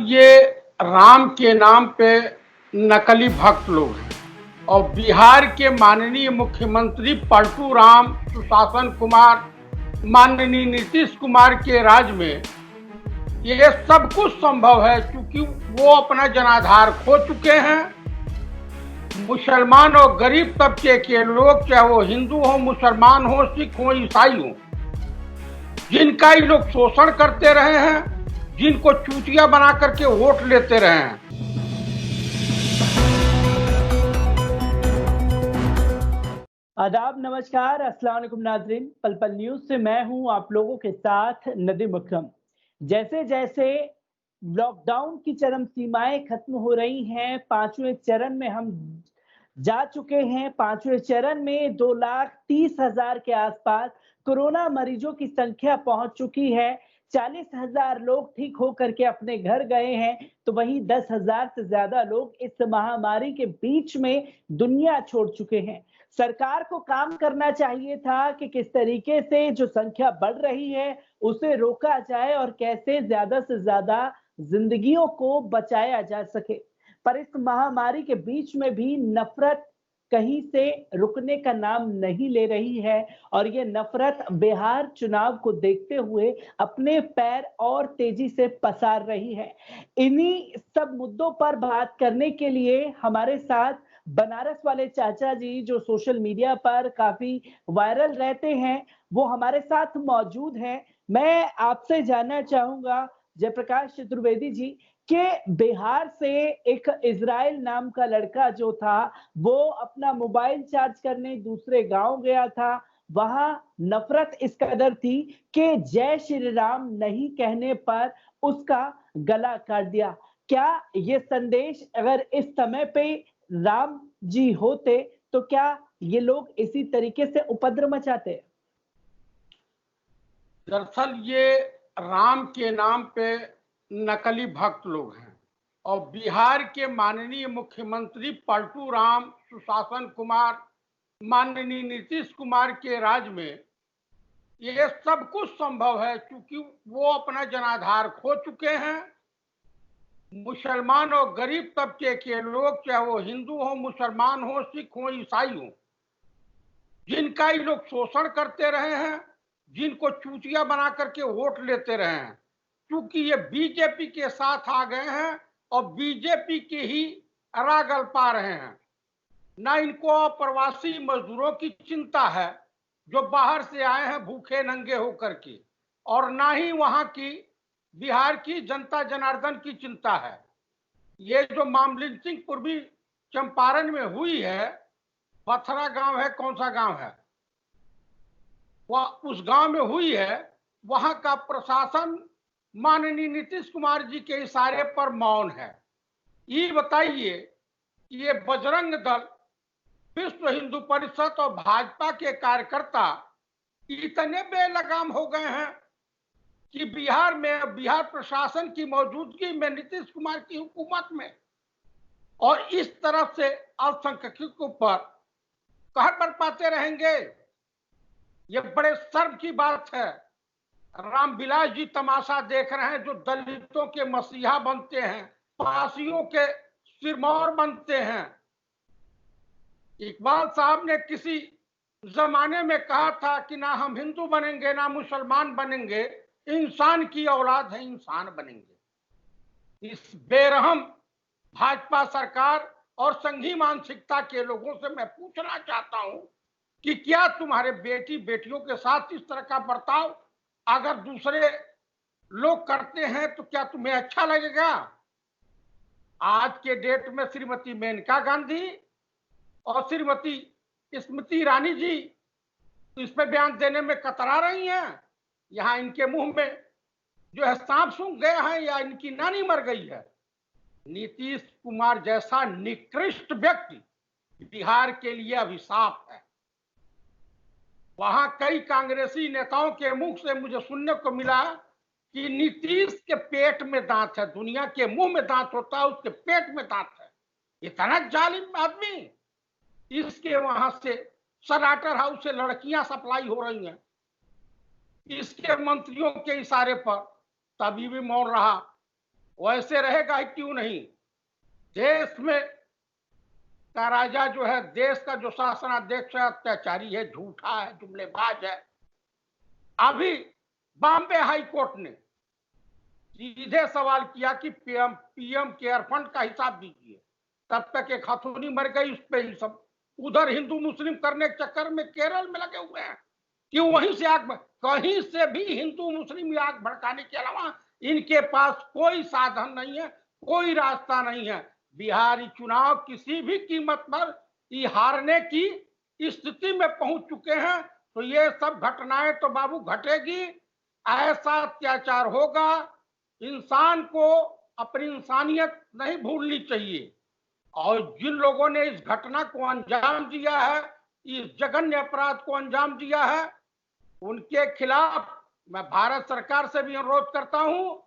ये राम के नाम पे नकली भक्त लोग हैं और बिहार के माननीय मुख्यमंत्री पलटू राम, सुशासन कुमार, माननीय नीतीश कुमार के राज में ये सब कुछ संभव है क्योंकि वो अपना जनाधार खो चुके हैं। मुसलमान और गरीब तबके के लोग, चाहे वो हिंदू हो, मुसलमान हो, सिख हो, ईसाई हो, जिनका ये लोग शोषण करते रहे हैं, जिनको चूतिया बना करके वोट लेते रहे हैं। आदाब, नमस्कार, अस्सलाम वालेकुम नाज़रीन। पल पल न्यूज से मैं हूं आप लोगों के साथ नदीम अकरम। जैसे जैसे लॉकडाउन की चरम सीमाएं खत्म हो रही हैं, पांचवें चरण में हम जा चुके हैं। पांचवें चरण में 2,30,000 के आसपास कोरोना मरीजों की संख्या पहुंच चुकी है। 40,000 लोग ठीक होकर के अपने घर गए हैं, तो वहीं 10,000 से ज्यादा लोग इस महामारी के बीच में दुनिया छोड़ चुके हैं। सरकार को काम करना चाहिए था कि किस तरीके से जो संख्या बढ़ रही है उसे रोका जाए और कैसे ज्यादा से ज्यादा जिंदगियों को बचाया जा सके। पर इस महामारी के बीच में भी नफरत कहीं से रुकने का नाम नहीं ले रही है और ये नफरत बिहार चुनाव को देखते हुए अपने पैर और तेजी से पसार रही है। इन्हीं सब मुद्दों पर बात करने के लिए हमारे साथ बनारस वाले चाचा जी, जो सोशल मीडिया पर काफी वायरल रहते हैं, वो हमारे साथ मौजूद हैं। मैं आपसे जानना चाहूंगा जयप्रकाश चतुर्वेदी जी कि बिहार से एक इजराइल नाम का लड़का जो था वो अपना मोबाइल चार्ज करने दूसरे गांव गया था। वहां नफरत इस कदर थी कि जय श्री राम नहीं कहने पर उसका गला काट दिया। क्या ये संदेश अगर इस समय पे राम जी होते तो क्या ये लोग इसी तरीके से उपद्रव मचाते? दरअसल ये राम के नाम पे नकली भक्त लोग हैं और बिहार के माननीय मुख्यमंत्री पलटू राम, सुशासन कुमार, माननीय नीतीश कुमार के राज में ये सब कुछ संभव है क्योंकि वो अपना जनाधार खो चुके हैं। मुसलमान और गरीब तबके के लोग, चाहे वो हिंदू हो, मुसलमान हो, सिख हो, ईसाई हो, जिनका ये लोग शोषण करते रहे हैं, जिनको चूतिया बना करके वोट लेते रहे हैं, क्योंकि ये बीजेपी के साथ आ गए हैं और बीजेपी के ही रागल पा रहे हैं। ना इनको प्रवासी मजदूरों की चिंता है जो बाहर से आए हैं भूखे नंगे होकर के, और ना ही वहां की बिहार की जनता जनार्दन की चिंता है। ये जो मामलिन सिंह पूर्वी चंपारण में हुई है, पथरा गांव है, कौन सा गांव है, वह उस गांव में हुई है, वहां का प्रशासन माननीय नीतीश कुमार जी के इशारे पर मौन है। ये बताइए कि ये बजरंग दल, विश्व हिंदू परिषद और भाजपा के कार्यकर्ता इतने बेलगाम हो गए हैं कि बिहार में, बिहार प्रशासन की मौजूदगी में, नीतीश कुमार की हुकूमत में और इस तरफ से अल्पसंख्यकों पर कहर बरपाते रहेंगे। ये बड़े शर्म की बात है। रामविलास जी तमाशा देख रहे हैं जो दलितों के मसीहा बनते हैं, पासियों के सिरमौर बनते हैं। इकबाल साहब ने किसी जमाने में कहा था कि ना हम हिंदू बनेंगे ना मुसलमान बनेंगे, इंसान की औलाद है, इंसान बनेंगे। इस बेरहम भाजपा सरकार और संघी मानसिकता के लोगों से मैं पूछना चाहता हूं कि क्या तुम्हारे बेटी बेटियों के साथ इस तरह का बर्ताव अगर दूसरे लोग करते हैं तो क्या तुम्हें अच्छा लगेगा? आज के डेट में श्रीमती मेनका गांधी और श्रीमती स्मृति ईरानी जी इस पर बयान देने में कतरा रही हैं। यहां इनके मुंह में जो है सांप सूंघ गया है या इनकी नानी मर गई है। नीतीश कुमार जैसा निकृष्ट व्यक्ति बिहार के लिए अभिशाप है। वहां कई कांग्रेसी नेताओं के मुख से मुझे सुनने को मिला कि नीतीश के पेट में दांत है। दुनिया के मुंह में दांत होता है, उसके पेट में दांत है। इतना जालिम आदमी। इसके वहां से सराटर हाउस से लड़कियां सप्लाई हो रही हैं, इसके मंत्रियों के इशारे पर, तभी भी मौन रहा। वैसे रहेगा ही क्यों नहीं। देश में का राजा जो है, देश का जो शासनाध्यक्ष है, अत्याचारी है, झूठा है, जुमलेबाज है। अभी बॉम्बे हाई कोर्ट ने सीधे सवाल किया कि पीएम केयर फंड का हिसाब दीजिए। तब तक एक हथौड़ी मर गई उस पर ही सब। उधर हिंदू मुस्लिम करने के चक्कर में केरल में लगे हुए हैं कि वहीं से आग, कहीं से भी हिंदू मुस्लिम आग भड़काने के अलावा इनके पास कोई साधन नहीं है, कोई रास्ता नहीं है। बिहारी चुनाव किसी भी कीमत पर हारने की स्थिति में पहुंच चुके हैं। तो ये सब घटनाएं तो बाबू घटेगी, ऐसा अत्याचार होगा। इंसान को अपनी इंसानियत नहीं भूलनी चाहिए। और जिन लोगों ने इस घटना को अंजाम दिया है, इस जघन्य अपराध को अंजाम दिया है, उनके खिलाफ मैं भारत सरकार से भी अनुरोध करता हूं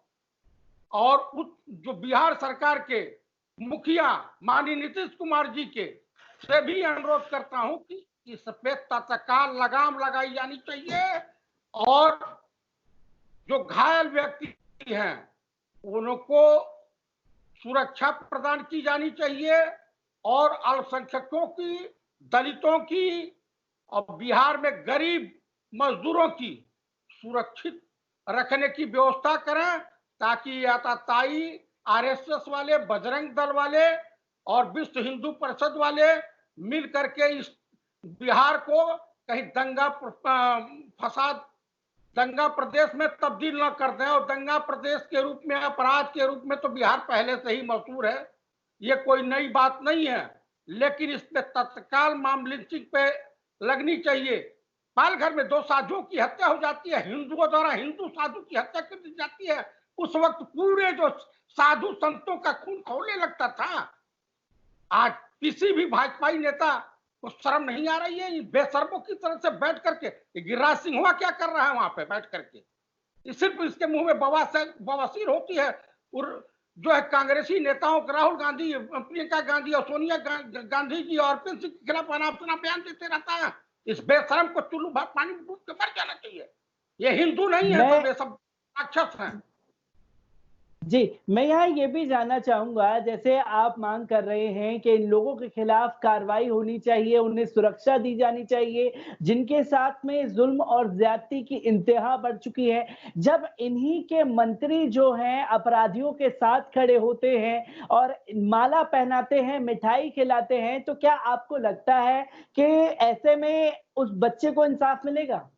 और जो बिहार सरकार के मुखिया माननीय नीतीश कुमार जी के से भी अनुरोध करता हूं कि इस पे तत्काल लगाम लगाई जानी चाहिए और जो घायल व्यक्ति हैं उनको सुरक्षा प्रदान की जानी चाहिए और अल्पसंख्यकों की, दलितों की और बिहार में गरीब मजदूरों की सुरक्षित रखने की व्यवस्था करें, ताकि आताताई, आरएसएस वाले, बजरंग दल वाले और विश्व हिंदू परिषद वाले मिल करके इस बिहार को कहीं दंगा फसाद, दंगा प्रदेश में तब्दील न कर दें। और दंगा प्रदेश के रूप में, अपराध के रूप में तो बिहार पहले से ही मशहूर है, ये कोई नई बात नहीं है। लेकिन इस पे तत्काल मामलिंचिंग पे लगनी चाहिए। पालघर में 2 साधुओं की हत्या हो जाती है, हिंदुओं द्वारा हिंदू साधु की हत्या कर दी जाती है। उस वक्त पूरे जो साधु संतों का खून खौलने लगता था। आज किसी भी भाजपाई नेता को शर्म नहीं आ रही है बेशर्मों की तरह से बैठ करके। गिरिराज सिंह हुआ क्या कर रहा है वहां पे बैठ करके? सिर्फ इसके मुंह में बवासीर होती है। और जो है कांग्रेसी नेताओं को, राहुल गांधी, प्रियंका गांधी और सोनिया गांधी जी और सिंह के खिलाफ अनाप बयान देते रहता है। इस बेशरम को चुल्लू भर पानी में डूब के मर जाना चाहिए। ये हिंदू नहीं है, सब ये सब राक्षस हैं। जी, मैं यहाँ ये भी जानना चाहूंगा, जैसे आप मांग कर रहे हैं कि इन लोगों के खिलाफ कार्रवाई होनी चाहिए, उन्हें सुरक्षा दी जानी चाहिए, जिनके साथ में जुल्म और ज्यादती की इंतहा बढ़ चुकी है। जब इन्हीं के मंत्री जो हैं अपराधियों के साथ खड़े होते हैं और माला पहनाते हैं, मिठाई खिलाते हैं, तो क्या आपको लगता है कि ऐसे में उस बच्चे को इंसाफ मिलेगा?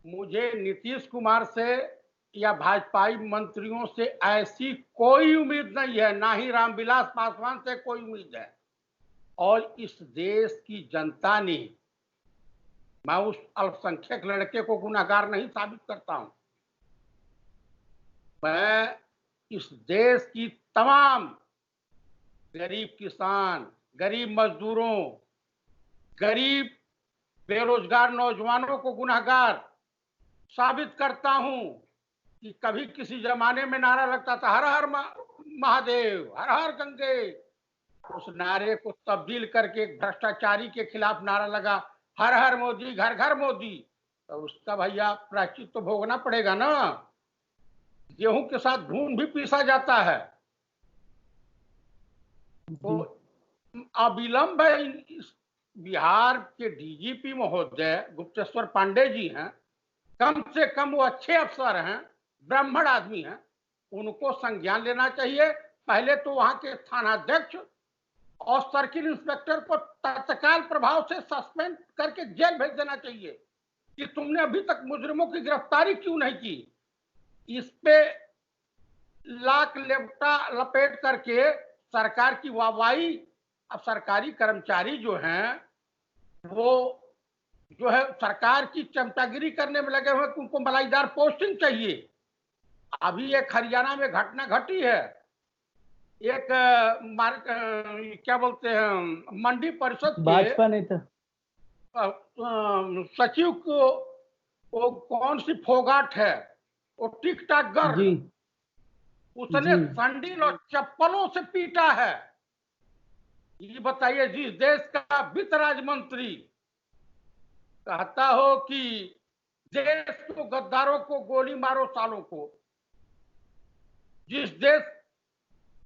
मुझे नीतीश कुमार से या भाजपाई मंत्रियों से ऐसी कोई उम्मीद नहीं है, ना ही रामविलास पासवान से कोई उम्मीद है। और इस देश की जनता ने, मैं उस अल्पसंख्यक लड़के को गुनहगार नहीं साबित करता हूं, मैं इस देश की तमाम गरीब किसान, गरीब मजदूरों, गरीब बेरोजगार नौजवानों को गुनहगार साबित करता हूं कि कभी किसी जमाने में नारा लगता था हर हर महादेव, हर हर गंगे। उस नारे को तब्दील करके एक भ्रष्टाचारी के खिलाफ नारा लगा हर हर मोदी, घर घर मोदी। तो उसका भैया प्रायश्चित तो भोगना पड़ेगा ना। गेहूं के साथ घून भी पीसा जाता है। तो अविलंब बिहार के डीजीपी महोदय गुप्तेश्वर पांडे जी हैं, कम से कम वो अच्छे अफसर हैं, ब्राह्मण आदमी हैं, उनको संज्ञान लेना चाहिए। पहले तो वहां के थानाध्यक्ष और सर्किल इंस्पेक्टर को तत्काल प्रभाव से सस्पेंड करके जेल भेज देना चाहिए कि तुमने अभी तक मुजरिमों की गिरफ्तारी क्यों नहीं की। इस पे लाख लपेट करके सरकार की वाहवाही। अब सरकारी कर्मचारी जो हैं वो जो है सरकार की चमचागिरी करने में लगे हुए, उनको मलाईदार पोस्टिंग चाहिए। अभी एक हरियाणा में घटना घटी है, एक क्या बोलते हैं मंडी परिषद के भाजपा नेता सचिव को, वो कौन सी फोगाट है, वो टिक टाक गर्ल, उसने सैंडल और चप्पलों से पीटा है। ये बताइए, जिस देश का वित्त राज्य मंत्री कहता हो कि देश को गद्दारों को गोली मारो सालों को, जिस देश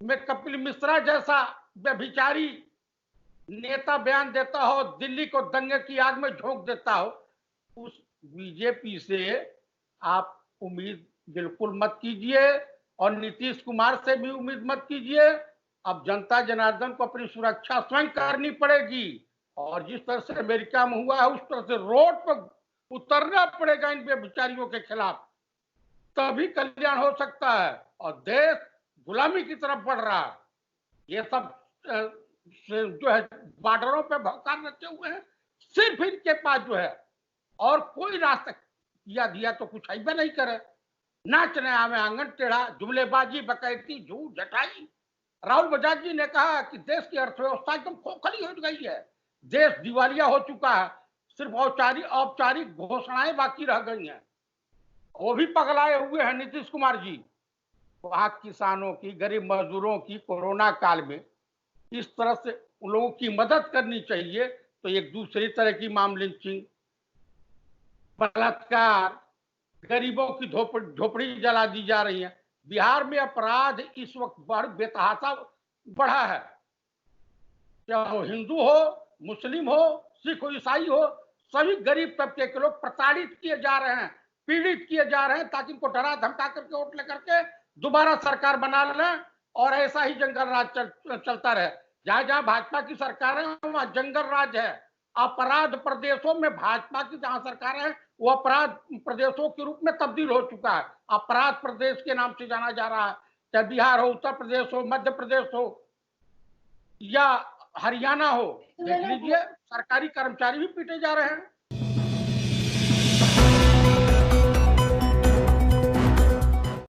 में कपिल मिश्रा जैसा व्यभिचारी नेता बयान देता हो, दिल्ली को दंगे की आग में झोंक देता हो, उस बीजेपी से आप उम्मीद बिल्कुल मत कीजिए और नीतीश कुमार से भी उम्मीद मत कीजिए। अब जनता जनार्दन को अपनी सुरक्षा स्वयं करनी पड़ेगी और जिस तरह से अमेरिका में हुआ है उस तरह से रोड पर उतरना पड़ेगा इन व्यभिचारियों के खिलाफ, तभी कल्याण हो सकता है और देश गुलामी की तरफ बढ़ रहा है। ये सब जो है बॉर्डरों पे भौकाल रखे हुए हैं, सिर्फ इनके पास जो है और कोई रास्ता किया दिया तो कुछ ऐसा नहीं करे। नाचने आवे आंगन टेढ़ा, जुमलेबाजी, बकैती, झूठ, झटाई। राहुल बजाज जी ने कहा कि देश की अर्थव्यवस्था एकदम खोखली हो गई है, देश दिवालिया हो चुका है, सिर्फ औपचारिक घोषणाएं बाकी रह गई हैं। वो भी पगलाए हुए हैं नीतीश कुमार जी। वहां किसानों की, गरीब मजदूरों की कोरोना काल में इस तरह से उन लोगों की मदद करनी चाहिए, तो एक दूसरी तरह की मामले, बलात्कार, गरीबों की झोपड़ी जला दी जा रही है। बिहार में अपराध इस वक्त बेतहाशा बढ़ा है, चाहे वो हिंदू हो, मुस्लिम हो, सिख हो, ईसाई हो, सभी गरीब तबके के लोग प्रताड़ित किए जा रहे हैं, पीड़ित किए जा रहे हैं, ताकि इनको डरा धमका करके वोट लेकर के दोबारा सरकार बना लें और ऐसा ही जंगल राज चलता रहे। जहां जहां भाजपा की सरकार है वहां जंगल राज है। अपराध प्रदेशों में भाजपा की जहां सरकार है वो अपराध प्रदेशों के रूप में तब्दील हो चुका है, अपराध प्रदेश के नाम से जाना जा रहा है। चाहे बिहार हो, उत्तर प्रदेश हो, मध्य प्रदेश हो या हरियाणा हो, देख लीजिए सरकारी कर्मचारी भी पीटे जा रहे हैं।